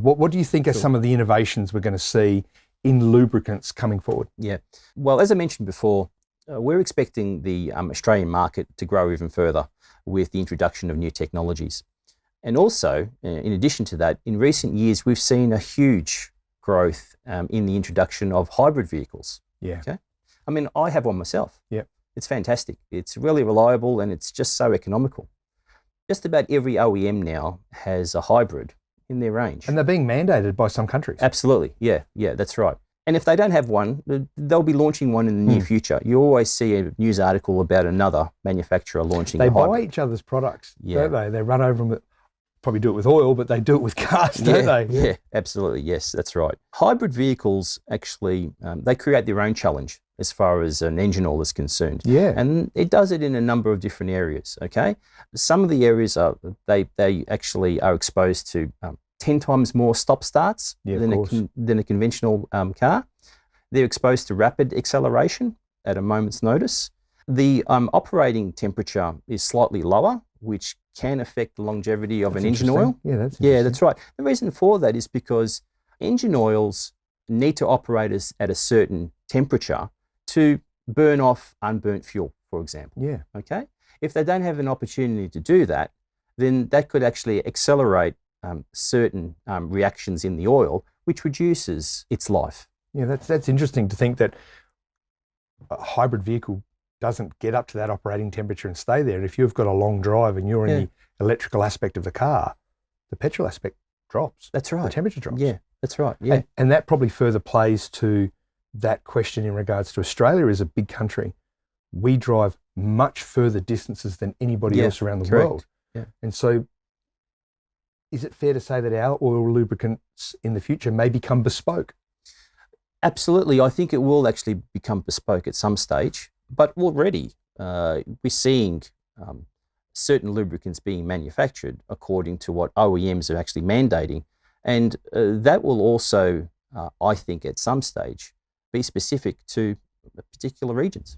What do you think are some of the innovations we're going to see in lubricants coming forward? Yeah. Well, as I mentioned before, we're expecting the Australian market to grow even further with the introduction of new technologies. And also, in addition to that, in recent years, we've seen a huge growth in the introduction of hybrid vehicles. Yeah. Okay. I mean, I have one myself. Yeah. It's fantastic. It's really reliable and it's just so economical. Just about every OEM now has a hybrid in their range. And they're being mandated by some countries. Absolutely. Yeah, that's right. And if they don't have one, they'll be launching one in the near future. You always see a news article about another manufacturer launching a hybrid. They buy each other's products, don't they? They run over them, probably do it with oil, but they do it with cars, don't they? Yeah, absolutely. Yes, that's right. Hybrid vehicles actually, they create their own challenge as far as an engine oil is concerned. Yeah. And it does it in a number of different areas, okay? Some of the areas are, they actually are exposed to 10 times more stop-starts than a conventional car. They're exposed to rapid acceleration at a moment's notice. The operating temperature is slightly lower, which can affect the longevity of an engine oil. Yeah, that's right. The reason for that is because engine oils need to operate at a certain temperature to burn off unburnt fuel, for example. Yeah. Okay? If they don't have an opportunity to do that, then that could actually accelerate certain reactions in the oil, which reduces its life. Yeah, that's interesting to think that a hybrid vehicle doesn't get up to that operating temperature and stay there. If you've got a long drive and you're in the electrical aspect of the car, the petrol aspect drops. That's right. The temperature drops. Yeah, that's right. Yeah. And that probably further plays to that question in regards to Australia is a big country. We drive much further distances than anybody else around the world. Yeah. And so is it fair to say that our oil lubricants in the future may become bespoke? Absolutely. I think it will actually become bespoke at some stage, but already we're seeing certain lubricants being manufactured according to what OEMs are actually mandating. And that will also, I think, at some stage be specific to particular regions.